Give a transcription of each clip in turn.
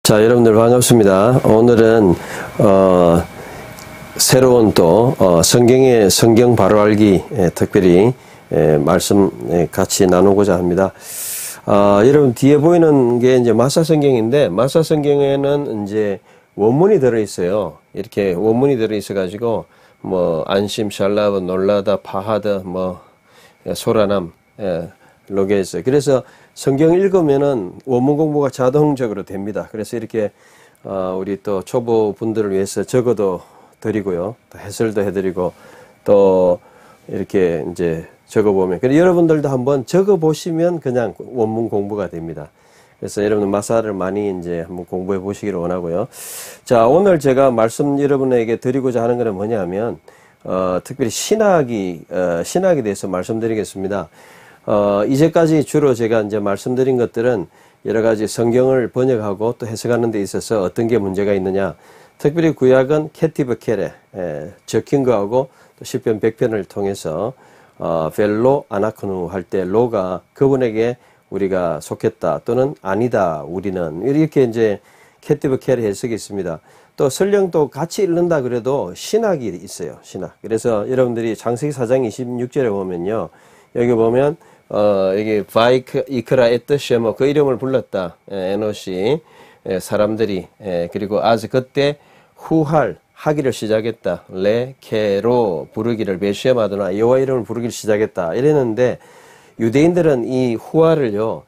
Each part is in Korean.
자, 여러분들 반갑습니다. 오늘은 새로운 또 성경의 성경 바로 알기 특별히 말씀 같이 나누고자 합니다. 여러분 뒤에 보이는 게 이제 마사 성경인데, 마사 성경에는 이제 원문이 들어 있어요. 이렇게 원문이 들어 있어 가지고 뭐 안심, 샬라브, 놀라다, 파하드, 뭐 소라남, 로게스. 그래서 성경 읽으면은 원문 공부가 자동적으로 됩니다. 그래서 이렇게 우리 또 초보 분들을 위해서 적어도 드리고요, 또 해설도 해드리고, 또 이렇게 이제 적어보면, 그래서 여러분들도 한번 적어보시면 그냥 원문 공부가 됩니다. 그래서 여러분 마사를 많이 이제 한번 공부해 보시기를 원하고요. 자, 오늘 제가 말씀 여러분에게 드리고자 하는 것은 뭐냐면 특별히 신학에 대해서 말씀드리겠습니다. 이제까지 주로 제가 이제 말씀드린 것들은 여러 가지 성경을 번역하고 또 해석하는 데 있어서 어떤 게 문제가 있느냐. 특별히 구약은 캐티브 캐레, 적힌 거하고 또 시편 100편을 통해서, 벨로 아나크누 할 때 로가 그분에게 우리가 속했다 또는 아니다 우리는, 이렇게 이제 캐티브 캐레 해석이 있습니다. 또 설령도 같이 읽는다 그래도 신학이 있어요, 신학. 그래서 여러분들이 창세기 4장 26절에 보면요. 여기 보면 여기 이크라 에트 쉐모, 그 이름을 불렀다. 에노시 사람들이, 그리고 아직 그때 후할 하기를 시작했다. 레케로 부르기를 베쉐마드나 여호와 이름을 부르기를 시작했다. 이랬는데 유대인들은 이 후할을요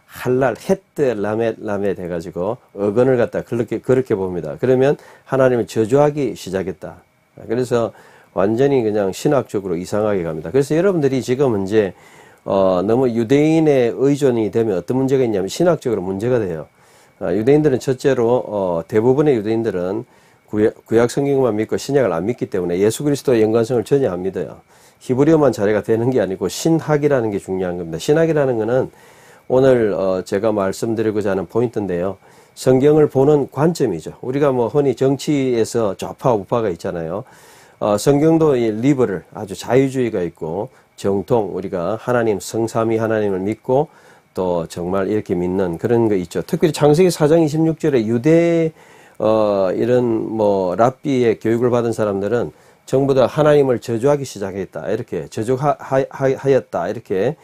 할랄 헤트 라멧 해가지고 어근을 갖다 그렇게 봅니다. 그러면 하나님을 저주하기 시작했다. 그래서 완전히 그냥 신학적으로 이상하게 갑니다. 그래서 여러분들이 지금 이제 너무 유대인의 의존이 되면 어떤 문제가 있냐면 신학적으로 문제가 돼요. 유대인들은 첫째로 대부분의 유대인들은 구약 성경만 믿고 신약을 안 믿기 때문에 예수 그리스도의 연관성을 전혀 안 믿어요. 히브리어만 자리가 되는 게 아니고 신학이라는 게 중요한 겁니다. 신학이라는 거는 오늘 제가 말씀드리고자 하는 포인트인데요. 성경을 보는 관점이죠. 우리가 뭐 흔히 정치에서 좌파 우파가 있잖아요. 성경도 이 리버럴, 아주 자유주의가 있고, 정통, 우리가 하나님, 성삼위 하나님을 믿고 또 정말 이렇게 믿는 그런 거 있죠. 특별히 창세기 4장 26절에 유대 이런 뭐 랍비의 교육을 받은 사람들은 전부 다 하나님을 저주하기 시작했다. 이렇게 저주하였다. 이렇게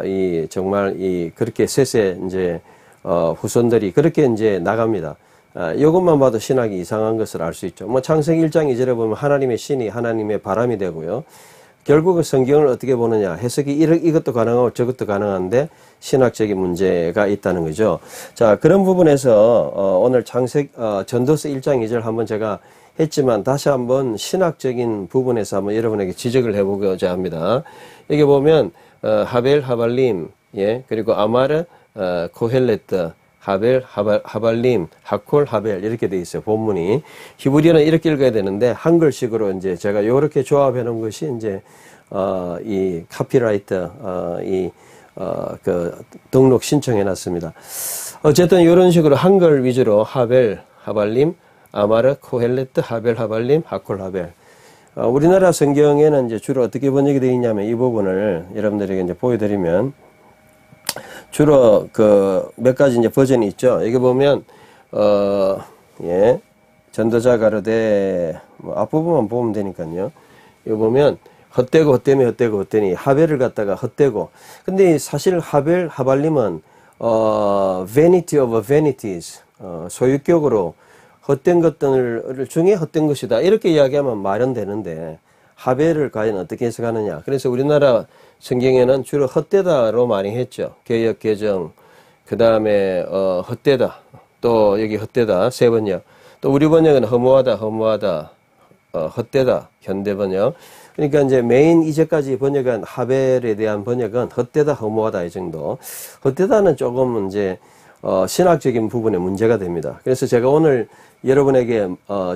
이 정말 그렇게 셋의 이제 후손들이 그렇게 이제 나갑니다. 이것만 봐도 신학이 이상한 것을 알 수 있죠. 뭐 창세기 1장 2절에 보면 하나님의 신이 하나님의 바람이 되고요. 결국은 성경을 어떻게 보느냐. 해석이 이것도 가능하고 저것도 가능한데 신학적인 문제가 있다는 거죠. 자, 그런 부분에서 오늘 전도서 1장 2절 한번 제가 했지만 다시 한번 신학적인 부분에서 한번 여러분에게 지적을 해보고자 합니다. 여기 보면 하벨 하발림, 예, 그리고 아마르 코헬레트, 하벨, 하발림, 하콜, 하벨, 이렇게 돼 있어요, 본문이. 히브리어는 이렇게 읽어야 되는데, 한글식으로 이제 제가 요렇게 조합해 놓은 것이 이제, 이 카피라이터, 등록 신청해 놨습니다. 어쨌든 요런 식으로 한글 위주로 하벨, 하발림, 아마르, 코헬레트, 하벨, 하발림, 하콜, 하벨. 우리나라 성경에는 이제 주로 어떻게 번역이 되어 있냐면 이 부분을 여러분들에게 이제 보여드리면, 주로 몇 가지 이제 버전이 있죠. 여기 보면 예, 전도자 가르되, 뭐 앞부분만 보면 되니까요. 여기 보면 헛되고 헛되며 헛되고 헛되니, 하벨을 갖다가 헛되고. 근데 사실 하벨 하발림은 vanity of vanities, 소유격으로 헛된 것들 중에 헛된 것이다, 이렇게 이야기하면 말은 되는데 하벨을 과연 어떻게 해석하느냐. 그래서 우리나라 성경에는 주로 헛되다로 많이 했죠. 개역, 개정, 그 다음에 헛되다, 또 여기 헛되다, 세 번역. 또 우리 번역은 허무하다, 헛되다, 현대 번역. 그러니까 이제 메인 이제까지 번역한 하벨에 대한 번역은 헛되다, 허무하다, 이 정도. 헛되다는 조금 이제 신학적인 부분에 문제가 됩니다. 그래서 제가 오늘 여러분에게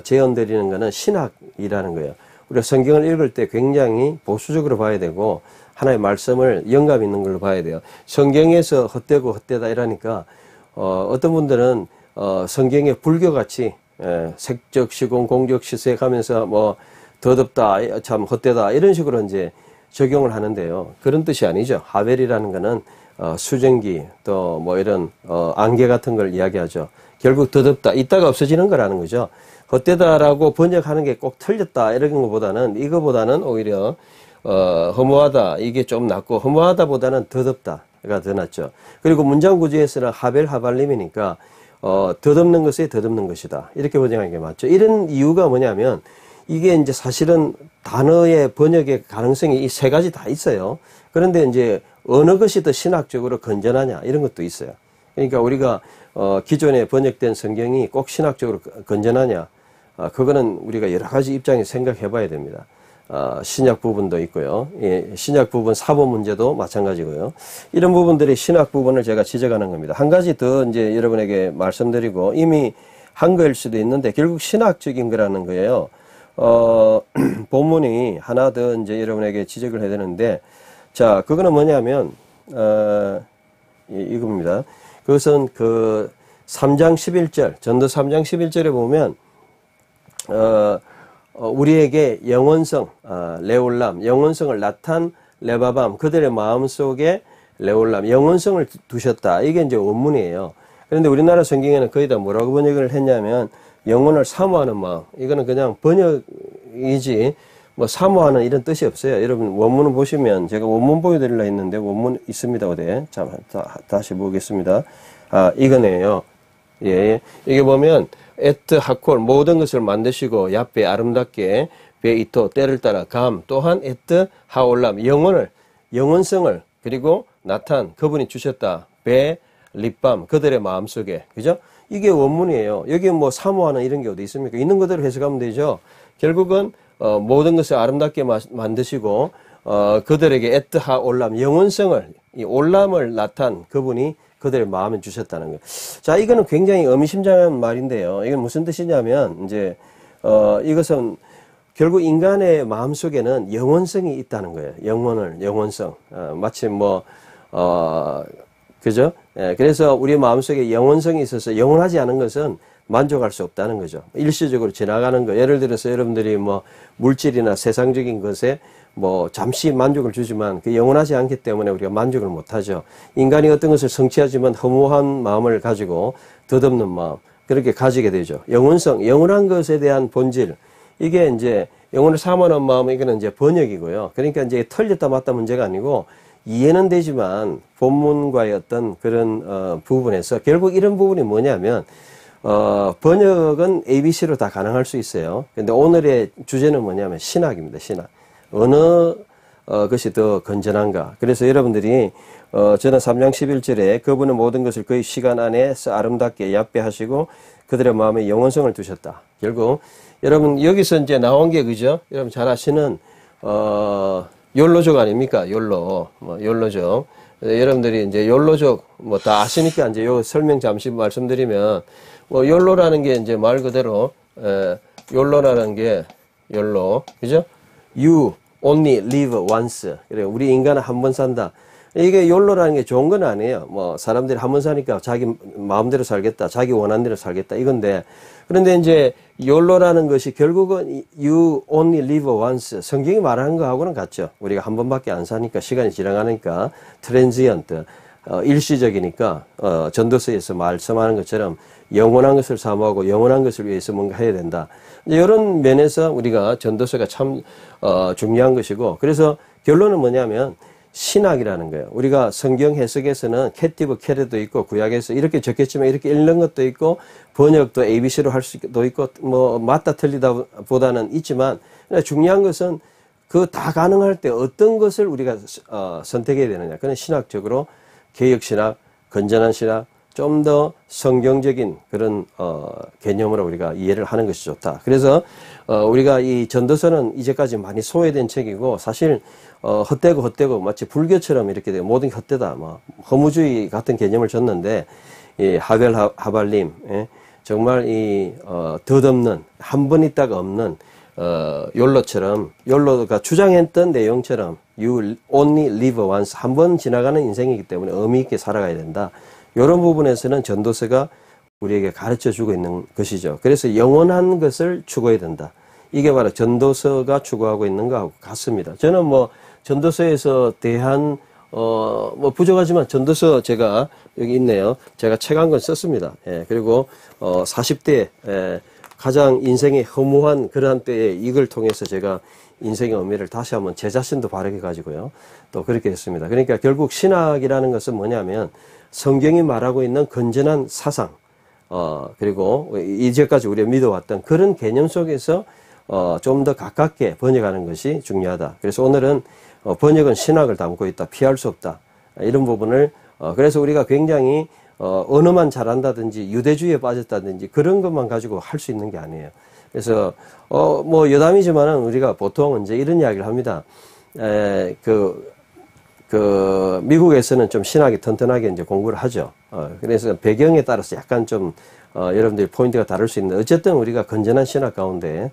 제언드리는 거는 신학이라는 거예요. 우리가 성경을 읽을 때 굉장히 보수적으로 봐야 되고 하나의 말씀을 영감 있는 걸로 봐야 돼요. 성경에서 헛되고 헛되다 이러니까 어떤 분들은 성경의 불교같이 색적 시공 공적 시색 하면서 뭐 더덥다, 참 헛되다, 이런 식으로 이제 적용을 하는데요. 그런 뜻이 아니죠. 하벨이라는 거는 수증기 또 뭐 이런 안개 같은 걸 이야기하죠. 결국 더덥다, 있다가 없어지는 거라는 거죠. 헛되다라고 번역하는 게 꼭 틀렸다 이런 것보다는, 이거보다는 오히려 허무하다, 이게 좀 낫고, 허무하다보다는 더덥다가 더 낫죠. 그리고 문장 구조에서는 하벨 하발림이니까 덧없는 것에 덧없는 것이다, 이렇게 번역하는 게 맞죠. 이런 이유가 뭐냐면, 이게 이제 사실은 단어의 번역의 가능성이 이 세 가지 다 있어요. 그런데 이제 어느 것이 더 신학적으로 건전하냐 이런 것도 있어요. 그러니까 우리가 기존에 번역된 성경이 꼭 신학적으로 건전하냐, 그거는 우리가 여러 가지 입장에서 생각해 봐야 됩니다. 신약 부분도 있고요. 예, 신약 부분 사본 문제도 마찬가지고요. 이런 부분들이 신학 부분을 제가 지적하는 겁니다. 한 가지 더 이제 여러분에게 말씀드리고, 이미 한 거일 수도 있는데 결국 신학적인 거라는 거예요. 본문이 하나 더 이제 여러분에게 지적을 해야 되는데, 자, 그거는 뭐냐면, 이겁니다. 그것은 그 3장 11절, 전도 3장 11절에 보면, 우리에게 영원성, 레올람, 영원성을 나탄 레바밤, 그들의 마음속에 레올람, 영원성을 두셨다. 이게 이제 원문이에요. 그런데 우리나라 성경에는 거의 다 뭐라고 번역을 했냐면, 영혼을 사모하는 마음. 이거는 그냥 번역이지, 뭐, 사모하는 이런 뜻이 없어요. 여러분, 원문을 보시면, 제가 원문 보여드리려 했는데, 원문 있습니다, 어디에. 자, 다시 보겠습니다. 이거네요. 예. 이게 보면, 에트 하콜, 모든 것을 만드시고, 야베 아름답게, 베이토, 때를 따라 감, 또한 에트 하올람, 영원성을, 그리고 나탄, 그분이 주셨다. 베, 립밤, 그들의 마음속에. 그죠? 이게 원문이에요. 여기에 뭐 사모하는 이런 게 어디 있습니까? 있는 그대로 해석하면 되죠. 결국은 모든 것을 아름답게 만드시고 그들에게 에트하 올람, 영원성을, 이 올람을 나탄 그분이 그들의 마음에 주셨다는 거예요. 자, 이거는 굉장히 의미심장한 말인데요. 이건 무슨 뜻이냐면, 이제 이것은 결국 인간의 마음 속에는 영원성이 있다는 거예요. 영원성. 마치 뭐 그죠? 예, 그래서 우리 마음속에 영원성이 있어서 영원하지 않은 것은 만족할 수 없다는 거죠. 일시적으로 지나가는 거. 예를 들어서 여러분들이 뭐 물질이나 세상적인 것에 뭐 잠시 만족을 주지만 그 영원하지 않기 때문에 우리가 만족을 못 하죠. 인간이 어떤 것을 성취하지만 허무한 마음을 가지고 덧없는 마음, 그렇게 가지게 되죠. 영원성, 영원한 것에 대한 본질. 이게 이제 영혼을 사모하는 마음, 이거는 이제 번역이고요. 그러니까 이제 틀렸다 맞다 문제가 아니고, 이해는 되지만 본문과의 어떤 그런 부분에서 결국 이런 부분이 뭐냐면, 번역은 ABC로 다 가능할 수 있어요. 근데 오늘의 주제는 뭐냐면 신학입니다. 신학. 어느 것이 더 건전한가. 그래서 여러분들이 저는 3장 11절에 그분은 모든 것을 그의 시간 안에서 아름답게 얍배하시고 그들의 마음에 영원성을 두셨다. 결국 여러분 여기서 이제 나온 게 그죠? 여러분 잘 아시는 욜로족 아닙니까? 욜로족. 여러분들이 이제 욜로족 뭐 다 아시니까 이제 요 설명 잠시 말씀드리면, 뭐 욜로라는 게 이제 말 그대로 욜로라는 게 욜로, 그죠? You only live once. 그래, 우리 인간은 한 번 산다. 이게 욜로라는 게 좋은 건 아니에요. 뭐 사람들이 한 번 사니까 자기 마음대로 살겠다, 자기 원하는 대로 살겠다 이건데, 그런데 이제 욜로라는 것이 결국은 you only live once, 성경이 말하는 거하고는 같죠. 우리가 한 번밖에 안 사니까, 시간이 지나가니까 transient, 일시적이니까 전도서에서 말씀하는 것처럼 영원한 것을 사모하고 영원한 것을 위해서 뭔가 해야 된다. 이런 면에서 우리가 전도서가 참 중요한 것이고, 그래서 결론은 뭐냐면 신학이라는 거예요. 우리가 성경 해석에서는 캐티브 캐레도 있고 구약에서 이렇게 적겠지만 이렇게 읽는 것도 있고 번역도 ABC로 할 수도 있고 뭐 맞다 틀리다 보다는 있지만, 중요한 것은 그 다 가능할 때 어떤 것을 우리가 선택해야 되느냐. 그건 신학적으로 개혁신학, 건전한 신학, 좀 더 성경적인 그런 개념으로 우리가 이해를 하는 것이 좋다. 그래서 우리가 이 전도서는 이제까지 많이 소외된 책이고, 사실 헛되고 마치 불교처럼 이렇게 되고 모든 게 헛되다, 뭐 허무주의 같은 개념을 줬는데, 이 하벨 하발림, 예? 정말 이 덧없는, 한 번 있다가 없는 욜로처럼, 욜로가 주장했던 내용처럼 you only live once, 한 번 지나가는 인생이기 때문에 의미 있게 살아가야 된다. 이런 부분에서는 전도서가 우리에게 가르쳐 주고 있는 것이죠. 그래서 영원한 것을 추구해야 된다. 이게 바로 전도서가 추구하고 있는 것하고 같습니다. 저는 뭐 전도서에서 대한 뭐 부족하지만 전도서 제가 여기 있네요. 제가 책 한 권 썼습니다. 예, 그리고 40대 가장 인생의 허무한 그러한 때에 이걸 통해서 제가 인생의 의미를 다시 한번 제 자신도 바르게 가지고요. 또 그렇게 했습니다. 그러니까 결국 신학이라는 것은 뭐냐면 성경이 말하고 있는 건전한 사상, 그리고 이제까지 우리가 믿어왔던 그런 개념 속에서 좀 더 가깝게 번역하는 것이 중요하다. 그래서 오늘은 번역은 신학을 담고 있다. 피할 수 없다. 이런 부분을 그래서 우리가 굉장히 언어만 잘한다든지 유대주의에 빠졌다든지 그런 것만 가지고 할 수 있는 게 아니에요. 그래서 뭐 여담이지만은 우리가 보통 이제 이런 이야기를 합니다. 미국에서는 좀 신학이 튼튼하게 이제 공부를 하죠. 그래서 배경에 따라서 약간 좀 여러분들이 포인트가 다를 수 있는데 어쨌든 우리가 건전한 신학 가운데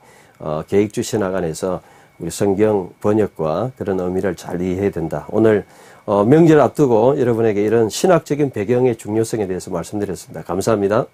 계획주 신학 안에서 우리 성경 번역과 그런 의미를 잘 이해해야 된다. 오늘 명절 앞두고 여러분에게 이런 신학적인 배경의 중요성에 대해서 말씀드렸습니다. 감사합니다.